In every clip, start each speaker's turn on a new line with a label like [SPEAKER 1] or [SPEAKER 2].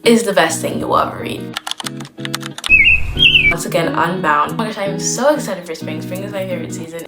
[SPEAKER 1] is the best thing you'll ever read. Once again, Unbound. Oh my gosh, I'm so excited for spring. Spring is my favorite season.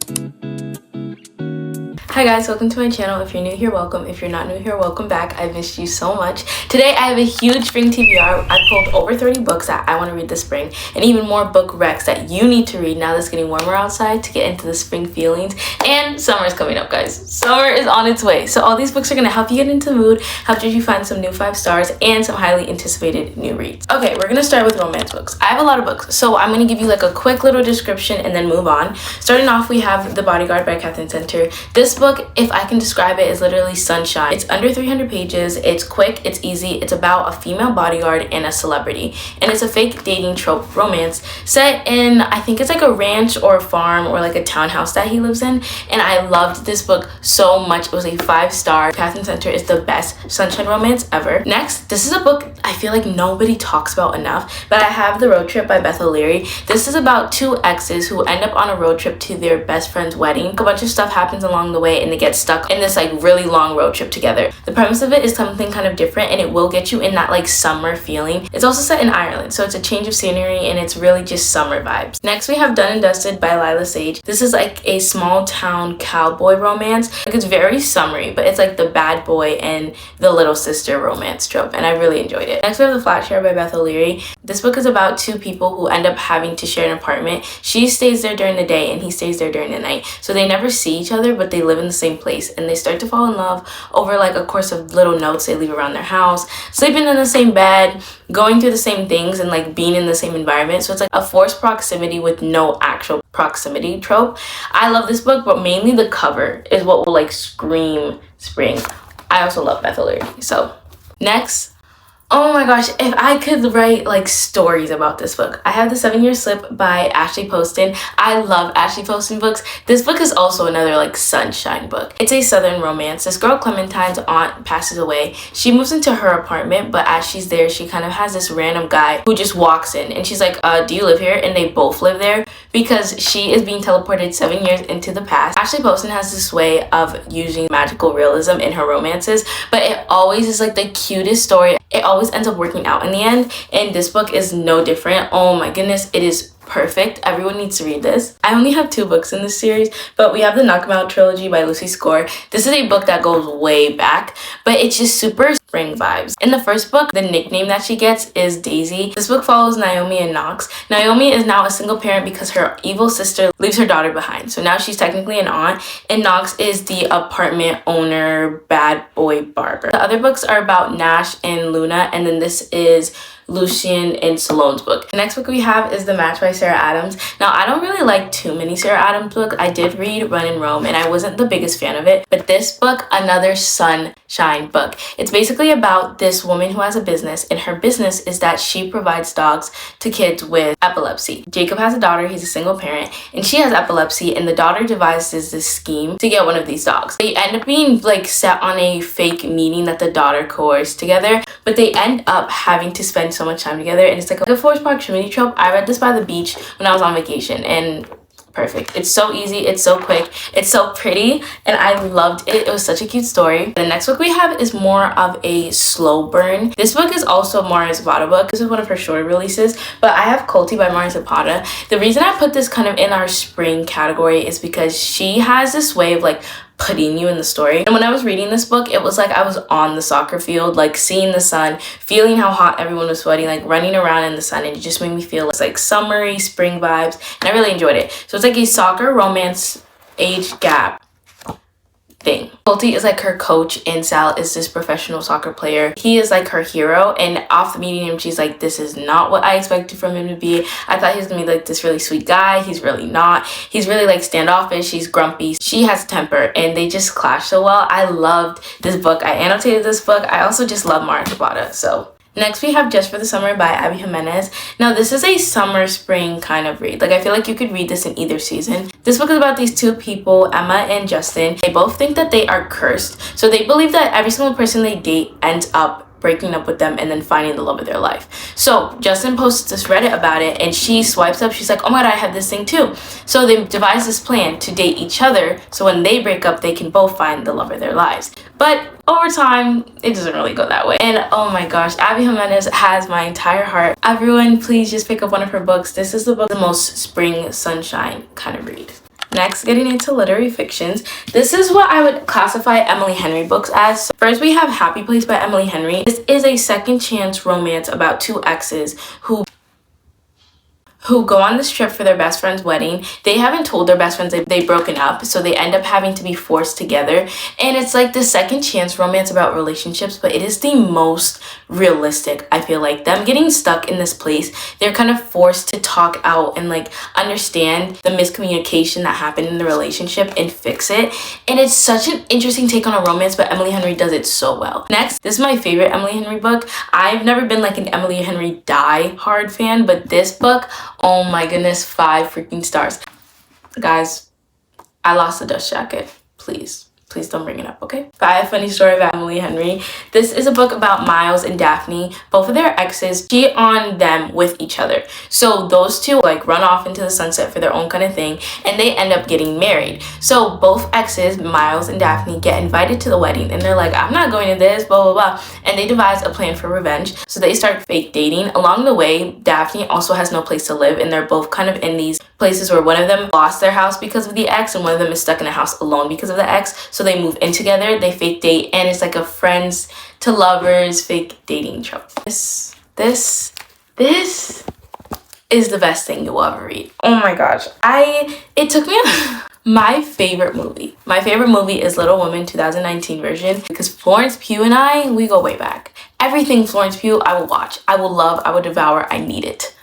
[SPEAKER 1] Hi guys, welcome to my channel. If you're new here, welcome. If you're not new here, welcome back. I missed you so much. Today I have a huge spring TBR. I pulled over 30 books that I want to read this spring, and even more book recs that you need to read now that it's getting warmer outside to get into the spring feelings. And summer is coming up, guys. Summer is on its way. So all these books are going to help you get into the mood, help you find some new 5 stars, and some highly anticipated new reads. Okay, we're going to start with romance books. I have a lot of books, so I'm going to give you like a quick little description and then move on. Starting off, we have The Bodyguard by Catherine Center. This book, if I can describe it, is literally sunshine. It's under 300 pages. It's quick, it's easy. It's about a female bodyguard and a celebrity, and it's a fake dating trope romance set in, I think it's like a ranch or a farm or like a townhouse that he lives in, and I loved this book so much. It was a 5-star. Catherine Center is the best sunshine romance ever. Next, this is a book I feel like nobody talks about enough, but I have The Road Trip by Beth O'Leary. This is about 2 exes who end up on a road trip to their best friend's wedding. A bunch of stuff happens along the way and they get stuck in this like really long road trip together. The premise of it is something kind of different, and it will get you in that like summer feeling. It's also set in Ireland, so it's a change of scenery and it's really just summer vibes. Next, we have Done and Dusted by Lila Sage. This is like a small town cowboy romance. Like, it's very summery, but it's like the bad boy and the little sister romance trope, and I really enjoyed it. Next, we have The Flat Share by Beth O'Leary. This book is about 2 people who end up having to share an apartment. She stays there during the day and he stays there during the night, so they never see each other, but they live in the same place, and they start to fall in love over like a course of little notes they leave around their house, sleeping in the same bed, going through the same things, and like being in the same environment. So it's like a forced proximity with no actual proximity trope. I love this book, but mainly the cover is what will like scream spring. I also love Beth O'Leary. So next, oh my gosh, if I could write like stories about this book. I have The 7-Year Slip by Ashley Poston. I love Ashley Poston books. This book is also another like sunshine book. It's a southern romance. This girl, Clementine's aunt, passes away. She moves into her apartment, but as she's there, she kind of has this random guy who just walks in, and she's like, do you live here? And they both live there because she is being teleported 7 years into the past. Ashley Poston has this way of using magical realism in her romances, but it always is like the cutest story. It always ends up working out in the end, and this book is no different. Oh my goodness, it is perfect. Everyone needs to read this. I only have 2 books in this series, but we have the Knock 'Em Out trilogy by Lucy Score. This is a book that goes way back, but it's just super spring vibes. In the first book, the nickname that she gets is Daisy. This book follows Naomi and Knox. Naomi is now a single parent because her evil sister leaves her daughter behind, so now she's technically an aunt, and Knox is the apartment owner bad boy barber. The other books are about Nash and Luna, and then this is Lucian and Salone's book. The next book we have is The Match by Sarah Adams. Now, I don't really like too many Sarah Adams books. I did read Run and Roam, and I wasn't the biggest fan of it, but this book, another sunshine book. It's basically about this woman who has a business, and her business is that she provides dogs to kids with epilepsy. Jacob has a daughter, he's a single parent, and she has epilepsy, and the daughter devises this scheme to get one of these dogs. They end up being like set on a fake meeting that the daughter coerced together, but they end up having to spend so much time together, and it's like a forced proximity trope. I read this by the beach when I was on vacation, and perfect. It's so easy, it's so quick, it's so pretty, and I loved it. It was such a cute story. The next book we have is more of a slow burn. This book is also Mara Zapata book. This is one of her shorter releases, but I have Colty by Mara Zapata. The reason I put this kind of in our spring category is because she has this way of like putting you in the story. And when I was reading this book, it was like I was on the soccer field, like seeing the sun, feeling how hot everyone was sweating, like running around in the sun, and it just made me feel like summery spring vibes, and I really enjoyed it. So it's like a soccer romance age gap thing. Colty is like her coach, and Sal is this professional soccer player. He is like her hero, and off the meeting him, she's like, this is not what I expected from him to be. I thought he was gonna be like this really sweet guy. He's really not. He's really like standoffish. He's grumpy. She has a temper, and they just clash so well. I loved this book. I annotated this book. I also just love Mara Zapata. So next we have Just for the Summer by Abby Jimenez. Now this is a summer spring kind of read. Like, I feel like you could read this in either season. This book is about these 2 people, Emma and Justin. They both think that they are cursed. So they believe that every single person they date ends up breaking up with them and then finding the love of their life. So Justin posts this Reddit about it, and she swipes up. She's like, oh my god, I have this thing too. So they devise this plan to date each other, so when they break up, they can both find the love of their lives. but over time, it doesn't really go that way. And oh my gosh, Abby Jimenez has my entire heart. Everyone, please just pick up one of her books. This is the book, the most spring sunshine kind of read. Next, getting into literary fictions. This is what I would classify Emily Henry books as. First, we have Happy Place by Emily Henry. This is a second chance romance about two exes who go on this trip for their best friend's wedding. They haven't told their best friends they've broken up, so they end up having to be forced together. And it's like the second chance romance about relationships, but it is the most realistic. I feel like them getting stuck in this place, they're kind of forced to talk out and like understand the miscommunication that happened in the relationship and fix it. And it's such an interesting take on a romance, but Emily Henry does it so well. Next, this is my favorite Emily Henry book. I've never been like an Emily Henry die-hard fan, but this book, oh my goodness, 5 freaking stars. Guys, I lost the dust jacket. Please don't bring it up, okay? 5 Funny Story of Emily Henry. This is a book about Miles and Daphne. Both of their exes cheat on them with each other. So those two like run off into the sunset for their own kind of thing, and they end up getting married. So both exes, Miles and Daphne, get invited to the wedding, and they're like, I'm not going to this, blah, blah, blah. And they devise a plan for revenge. So they start fake dating. Along the way, Daphne also has no place to live, and they're both kind of in these places where one of them lost their house because of the ex, and one of them is stuck in a house alone because of the ex. So they move in together, they fake date, and it's like a friends to lovers fake dating trope. This is the best thing you'll ever read. Oh my gosh. It took me my favorite movie is Little Women 2019 version, because Florence Pugh and we go way back. Everything Florence Pugh I will watch, I will love, I will devour. I need it.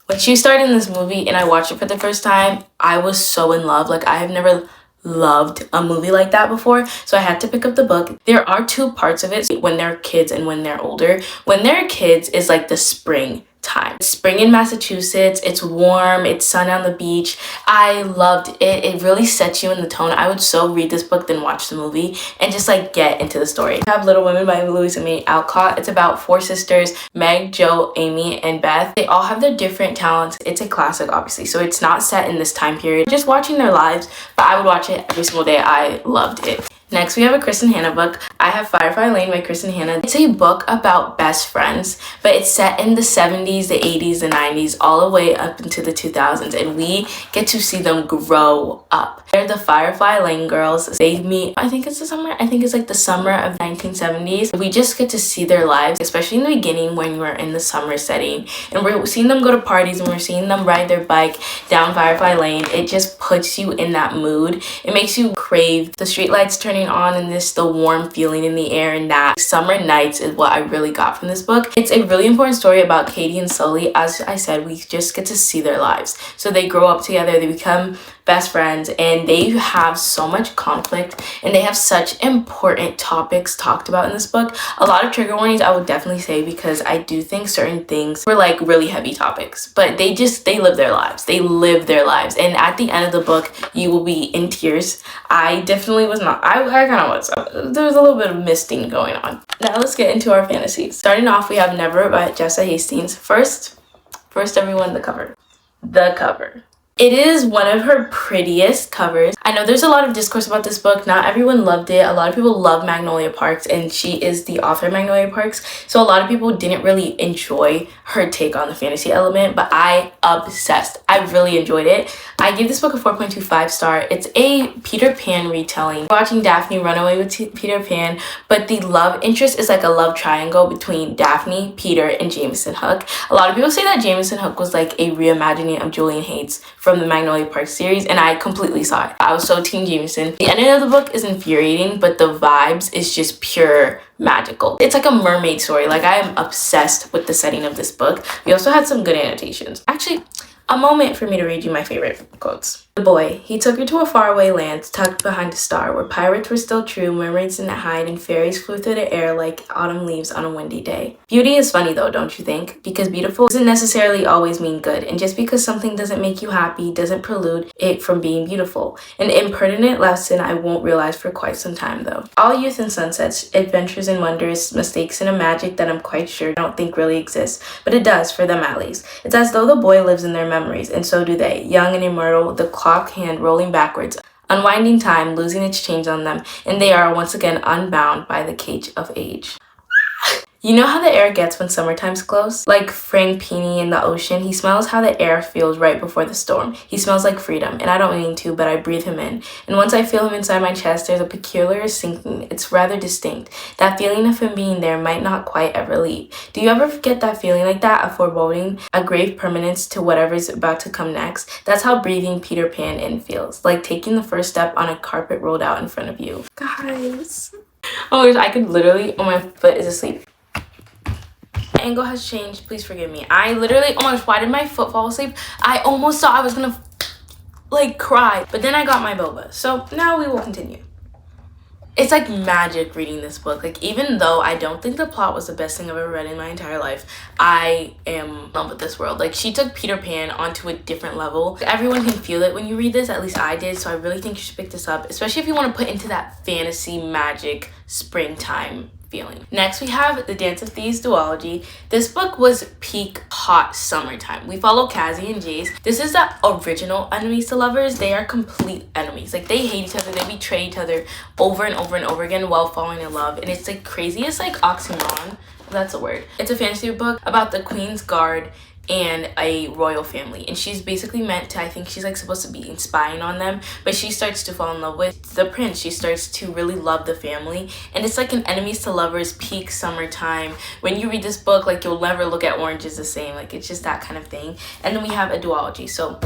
[SPEAKER 1] When she starred in this movie and I watched it for the first time, I was so in love. Like, I have never loved a movie like that before, so I had to pick up the book. There are 2 parts of it, when they're kids and when they're older. When they're kids is like the spring time. It's spring in Massachusetts, it's warm, it's sun on the beach. I loved it. It really sets you in the tone. I would so read this book then watch the movie and just like get into the story. I have Little Women by Louise and May Alcott. It's about 4 sisters, Meg, Jo, Amy, and Beth. They all have their different talents. It's a classic, obviously, so it's not set in this time period. Just watching their lives, but I would watch it every single day. I loved it. Next, we have a Kristen Hanna book. I have Firefly Lane by Kristen Hanna. It's a book about best friends, but it's set in the 70s, the 80s, the 90s, all the way up into the 2000s, and we get to see them grow up. They're the Firefly Lane girls. They meet, I think it's like the summer of 1970s. We just get to see their lives, especially in the beginning when we're in the summer setting, and we're seeing them go to parties and we're seeing them ride their bike down Firefly Lane. It just puts you in that mood. It makes you crave the streetlights turning on and the warm feeling in the air, and that summer nights is what I really got from this book. It's a really important story about Katie and Sully. As I said, we just get to see their lives. So they grow up together, they become best friends, and they have so much conflict, and they have such important topics talked about in this book. A lot of trigger warnings I would definitely say, because I do think certain things were like really heavy topics, but they live their lives. And at the end of the book, you will be in tears. I definitely was not. I kind of was. There was a little bit of misting going on. Now let's get into our fantasies. Starting off, we have Never by Jessa Hastings. First everyone, the cover. It is one of her prettiest covers. I know there's a lot of discourse about this book. Not everyone loved it. A lot of people love Magnolia Parks, and she is the author of Magnolia Parks. So a lot of people didn't really enjoy her take on the fantasy element, but I obsessed. I really enjoyed it. I gave this book a 4.25 star. It's a Peter Pan retelling. Watching Daphne run away with Peter Pan, but the love interest is like a love triangle between Daphne, Peter, and Jameson Hook. A lot of people say that Jameson Hook was like a reimagining of Julian Hayes from the Magnolia Park series, and I completely saw it. I was so team Jameson. The ending of the book is infuriating, but the vibes is just pure magical. It's like a mermaid story. Like, I am obsessed with the setting of this book. We also had some good annotations. Actually, a moment for me to read you my favorite quotes. The boy, he took her to a faraway land tucked behind a star where pirates were still true, mermaids didn't hide, and fairies flew through the air like autumn leaves on a windy day. Beauty is funny though, don't you think? Because beautiful doesn't necessarily always mean good, and just because something doesn't make you happy doesn't prelude it from being beautiful. An impertinent lesson I won't realize for quite some time though. All youth and sunsets, adventures and wonders, mistakes and a magic that I'm quite sure I don't think really exists, but it does for them at least. It's as though the boy lives in their memories, and so do they, young and immortal, the clock hand rolling backwards. unwinding time, losing its chains on them, and they are once again unbound by the cage of age. You know how the air gets when summertime's close? Like Frank Peony in the ocean, he smells how the air feels right before the storm. He smells like freedom, and I don't mean to, but I breathe him in. And once I feel him inside my chest, there's a peculiar sinking. It's rather distinct. That feeling of him being there might not quite ever leave. Do you ever get that feeling like that, a foreboding, a grave permanence to whatever's about to come next? That's how breathing Peter Pan in feels, like taking the first step on a carpet rolled out in front of you. Guys. Oh my gosh, I could literally, oh, my foot is asleep. Angle has changed, please forgive me. I literally, oh my gosh, why did my foot fall asleep? I almost thought I was gonna like cry, but then I got my boba. So now we will continue. It's like magic reading this book. Like, even though I don't think the plot was the best thing I've ever read in my entire life, I am in love with this world. Like, she took Peter Pan onto a different level. Everyone can feel it when you read this, at least I did, so I really think you should pick this up, especially if you want to put into that fantasy magic springtime feeling. Next, we have The Dance of Thieves duology. This book was peak hot summertime. We follow Cassie and Jace. This is the original enemies to lovers. They are complete enemies. Like, they hate each other, they betray each other over and over and over again while falling in love, and it's like crazy. It's like oxymoron. That's a word. It's a fantasy book about the Queen's Guard and a royal family, and she's basically meant to, I think she's like supposed to be spying on them, but she starts to fall in love with the prince. She starts to really love the family, and it's like an enemies to lovers peak summertime. When you read this book, like, you'll never look at oranges the same. Like, it's just that kind of thing. And then we have a duology, so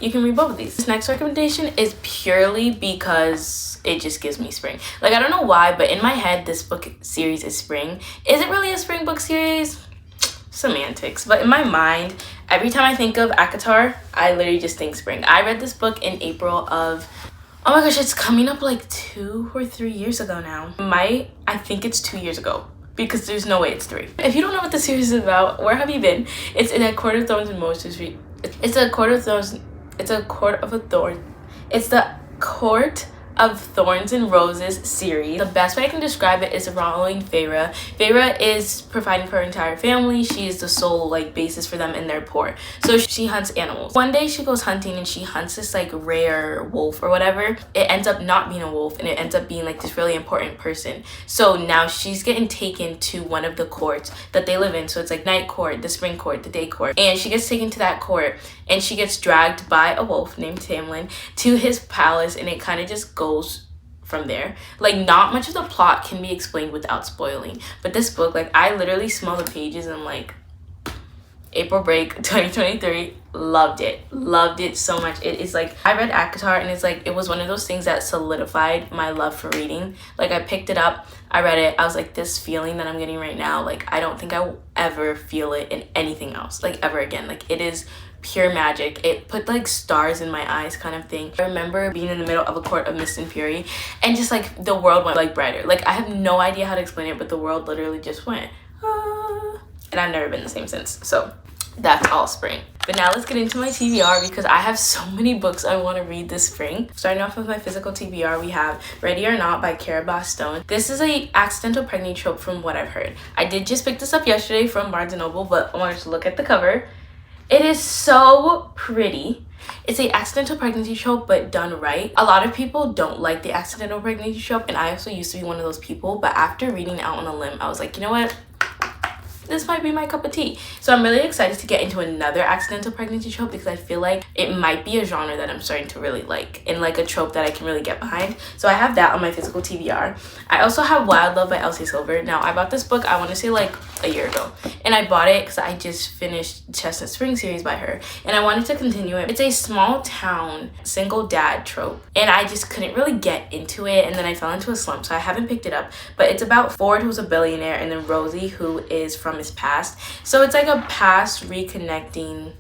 [SPEAKER 1] you can read both of these. This next recommendation is purely because it just gives me spring. Like, I don't know why, but in my head this book series is spring. Is it really a spring book series? Semantics. But in my mind, every time I think of ACOTAR, I literally just think spring. I read this book in April of, oh my gosh, it's coming up like 2 or 3 years ago now. I think it's 2 years ago, because there's no way it's 3. If you don't know what the series is about, where have you been? It's in a Court of Thorns and Roses. It's a Court of Thorns. It's a Court of a Thorn. It's the Court of Thorns and Roses series. The best way I can describe it is following Feyre. Feyre is providing for her entire family. She is the sole like basis for them in their port. So she hunts animals. One day she goes hunting and she hunts this like rare wolf or whatever. It ends up not being a wolf, and it ends up being like this really important person. So now she's getting taken to one of the courts that they live in. So it's like night court, the spring court, the day court. And she gets taken to that court, and she gets dragged by a wolf named Tamlin to his palace, and it kind of just goes from there. Like, not much of the plot can be explained without spoiling, but this book, like, I literally smell the pages and I'm like, April break 2023, loved it so much. It is like, I read ACOTAR, and it's like, it was one of those things that solidified my love for reading. Like, I picked it up, I read it, I was like, this feeling that I'm getting right now, like, I don't think I will ever feel it in anything else, like, ever again. Like, it is pure magic. It put like stars in my eyes kind of thing. I remember being in the middle of a court of mist and fury, and just like the world went like brighter. Like, I have no idea how to explain it, but the world literally just went and I've never been the same since. So that's all spring. But now let's get into my TBR, because I have so many books I want to read this spring. Starting off with my physical TBR, we have Ready or Not by Cara Bostone. This is a accidental pregnancy trope from what I've heard. I did just pick this up yesterday from Barnes & Noble, but I want to look at the cover. It is so pretty. It's a accidental pregnancy trope, but done right. A lot of people don't like the accidental pregnancy trope, and I also used to be one of those people, but after reading Out on a Limb, I was like, you know what? This might be my cup of tea. So I'm really excited to get into another accidental pregnancy trope, because I feel like it might be a genre that I'm starting to really like, and like a trope that I can really get behind. So I have that on my physical TBR. I also have Wild Love by Elsie Silver. Now, I bought this book, I want to say like a year ago, and I bought it because I just finished Chestnut Spring series by her, and I wanted to continue it. It's a small town single dad trope, and I just couldn't really get into it, and then I fell into a slump, so I haven't picked it up. But it's about Ford, who's a billionaire, and then Rosie, who is from his past. So it's like a past reconnecting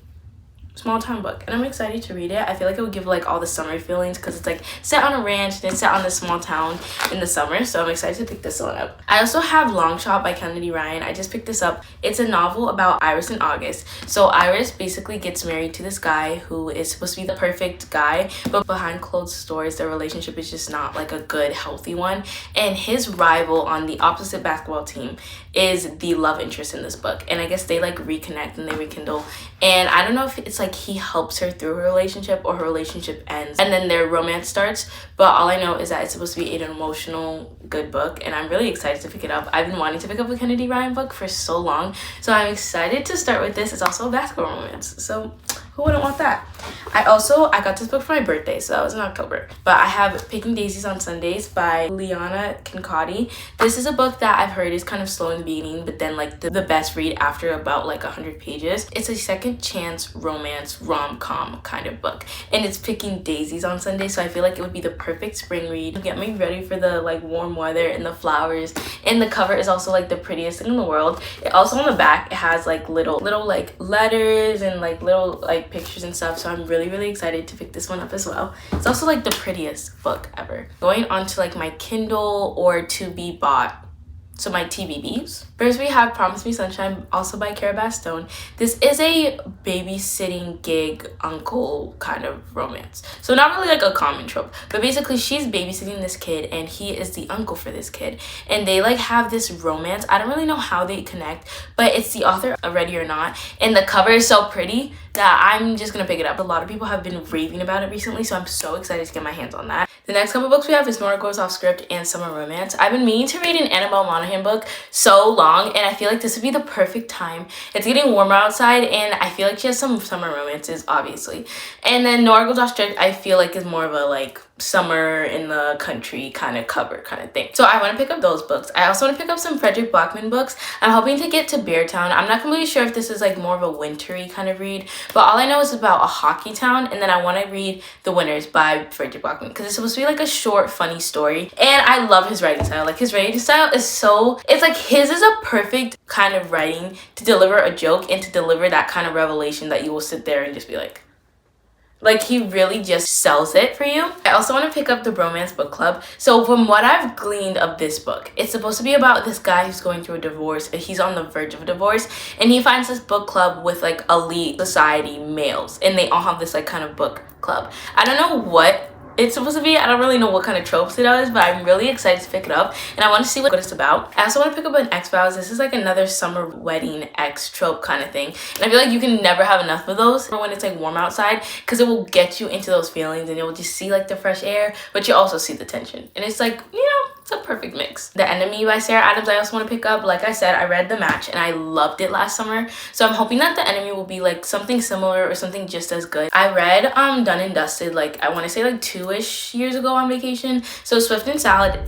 [SPEAKER 1] small town book, and I'm excited to read it. I feel like it would give like all the summer feelings, because it's like set on a ranch and it's set on this small town in the summer. So I'm excited to pick this one up. I also have Long Shot by Kennedy Ryan. I just picked this up. It's a novel about Iris and August. So Iris basically gets married to this guy who is supposed to be the perfect guy, but behind closed doors their relationship is just not like a good healthy one, and his rival on the opposite basketball team is the love interest in this book, and I guess they like reconnect and they rekindle. And I don't know if it's like like he helps her through her relationship or her relationship ends and then their romance starts. But all I know is that it's supposed to be an emotional good book, and I'm really excited to pick it up. I've been wanting to pick up a Kennedy Ryan book for so long, so I'm excited to start with this. It's also a basketball romance, so who wouldn't want that? I got this book for my birthday, so that was in October. But I have Picking Daisies on Sundays by Liana Kincaidi. This is a book that I've heard is kind of slow in the beginning, but then like the best read after about like 100 pages. It's a second chance romance rom-com kind of book, and it's Picking Daisies on Sundays, so I feel like it would be the perfect spring read. Get me ready for the like warm weather and the flowers, and the cover is also like the prettiest thing in the world. It also on the back it has like little like letters and like little like pictures and stuff, so I'm really excited to pick this one up as well. It's also like the prettiest book ever. Going on to like my Kindle or to be bought, so my TBBs. First we have Promise Me Sunshine, also by Cara Bastone. This is a babysitting gig uncle kind of romance. So not really like a common trope, but basically she's babysitting this kid and he is the uncle for this kid. And they like have this romance. I don't really know how they connect, but it's the author of Ready or Not. And the cover is so pretty that I'm just gonna pick it up. A lot of people have been raving about it recently, so I'm so excited to get my hands on that. The next couple books we have is Nora Goes Off Script and Summer Romance. I've been meaning to read an Annabelle Monaghan book so long, and I feel like this would be the perfect time. It's getting warmer outside, and I feel like she has some summer romances, obviously. And then Nora Goes Off Script, I feel like is more of a like summer in the country kind of cover kind of thing. So I want to pick up those books. I also want to pick up some Frederick Blackman books. I'm hoping to get to Beartown. I'm not completely sure if this is like more of a wintry kind of read, but all I know is about a hockey town, and then I want to read The Winners by Frederick Blackman because it's supposed to be like a short funny story, and I love his writing style. Like his writing style is so, it's like his is a perfect kind of writing to deliver a joke and to deliver that kind of revelation that you will sit there and just be like he really just sells it for you. I also want to pick up the Bromance Book Club. So from what I've gleaned of this book, it's supposed to be about this guy who's going through a divorce. He's on the verge of a divorce, and he finds this book club with like elite society males, and they all have this like kind of book club. I don't know what it's supposed to be. I don't really know what kind of tropes it is, but I'm really excited to pick it up, and I want to see what it's about. I also want to pick up an X-Files. This is like another summer wedding X trope kind of thing, and I feel like you can never have enough of those for when it's like warm outside, because it will get you into those feelings, and you'll just see like the fresh air, but you also see the tension, and it's like, you know, it's a perfect mix. The Enemy by Sarah Adams I also want to pick up. Like I said, I read The Match and I loved it last summer, so I'm hoping that The Enemy will be like something similar or something just as good. I read Done and Dusted like I want to say like 2-ish years ago on vacation. So Swift and Salad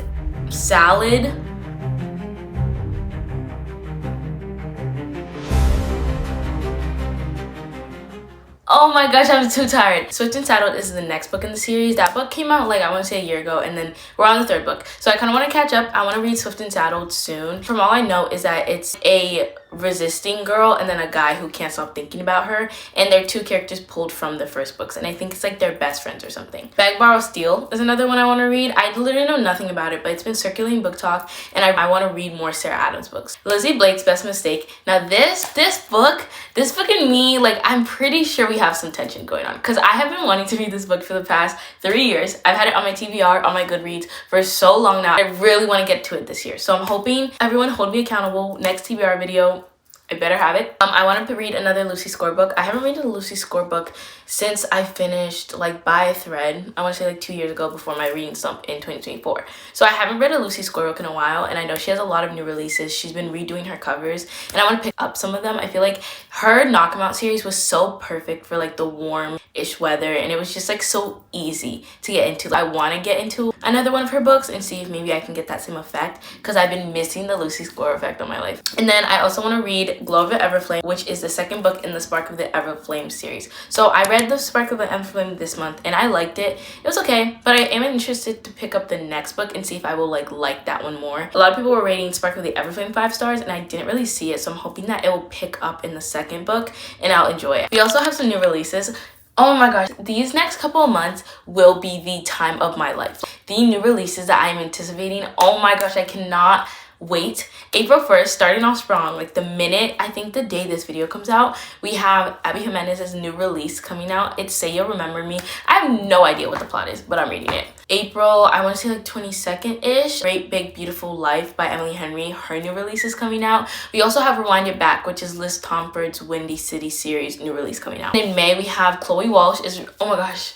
[SPEAKER 1] oh my gosh, I'm too tired. Swift and Saddled is the next book in the series. That book came out like I want to say a year ago, and then we're on the third book, so I kind of want to catch up. I want to read Swift and Saddled soon. From all I know is that it's a resisting girl and then a guy who can't stop thinking about her, and they're two characters pulled from the first books, and I think it's like they're best friends or something. Beg, Borrow, Steal is another one I want to read. I literally know nothing about it, but it's been circulating book talk, and I want to read more Sarah Adams books. Lizzie Blake's Best Mistake. Now this book and me, like I'm pretty sure we have some tension going on, because I have been wanting to read this book for the past 3 years. I've had it on my TBR, on my Goodreads for so long now. I really want to get to it this year, so I'm hoping everyone hold me accountable. Next TBR video, I better have it. I want to read another Lucy Score book. I haven't read a Lucy Score book since I finished like By a Thread. I want to say like 2 years ago before my reading slump in 2024. So I haven't read a Lucy Score book in a while, and I know she has a lot of new releases. She's been redoing her covers, and I want to pick up some of them. I feel like her Knock 'Em Out series was so perfect for like the warm-ish weather, and it was just like so easy to get into. I want to get into another one of her books and see if maybe I can get that same effect, because I've been missing the Lucy Score effect on my life. And then I also want to read Glow of the Everflame, which is the second book in the Spark of the Everflame series. So I read the Spark of the Everflame this month, and I liked it. It was okay, but I am interested to pick up the next book and see if I will like that one more. A lot of people were rating Spark of the Everflame 5 stars, and I didn't really see it, so I'm hoping that it will pick up in the second book and I'll enjoy it. We also have some new releases. Oh my gosh, these next couple of months will be the time of my life. The new releases that I'm anticipating, oh my gosh, I cannot wait. April 1st, starting off strong. Like the minute, I think the day this video comes out, we have Abby Jimenez's new release coming out. It's Say You'll Remember Me. I have no idea what the plot is, but I'm reading it. April, I want to say like 22nd-ish, Great Big Beautiful Life by Emily Henry. Her new release is coming out. We also have Rewind It Back, which is Liz Tomford's Windy City series new release coming out. In May, we have Chloe Walsh oh my gosh,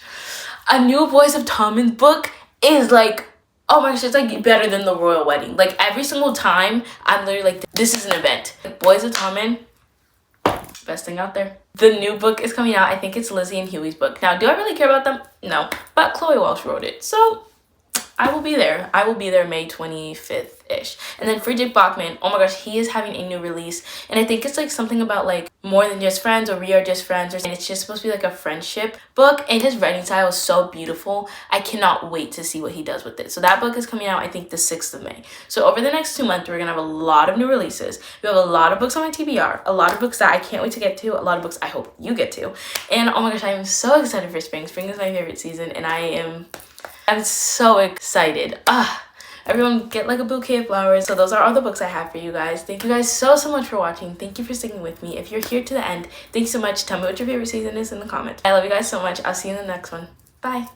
[SPEAKER 1] a new Boys of Tommen's book is like, oh my gosh, it's like better than the royal wedding. Like every single time, I'm literally like, this is an event. Like, Boys of Tommen, best thing out there. The new book is coming out. I think it's Lizzie and Huey's book. Now, do I really care about them? No, but Chloe Walsh wrote it, so I will be there. I will be there May 25th-ish. And then Friedrich Bachman, oh my gosh, he is having a new release. And I think it's like something about like more than just friends, or we are just friends, and it's just supposed to be like a friendship book. And his writing style is so beautiful. I cannot wait to see what he does with it. So that book is coming out, I think, the 6th of May. So over the next 2 months, we're gonna have a lot of new releases. We have a lot of books on my TBR, a lot of books that I can't wait to get to, a lot of books I hope you get to. And oh my gosh, I am so excited for spring. Spring is my favorite season, and I'm so excited. Everyone get like a bouquet of flowers. So those are all the books I have for you guys. Thank you guys so much for watching. Thank you for sticking with me. If you're here to the end, thank you so much. Tell me what your favorite season is in the comments. I love you guys so much. I'll see you in the next one. Bye.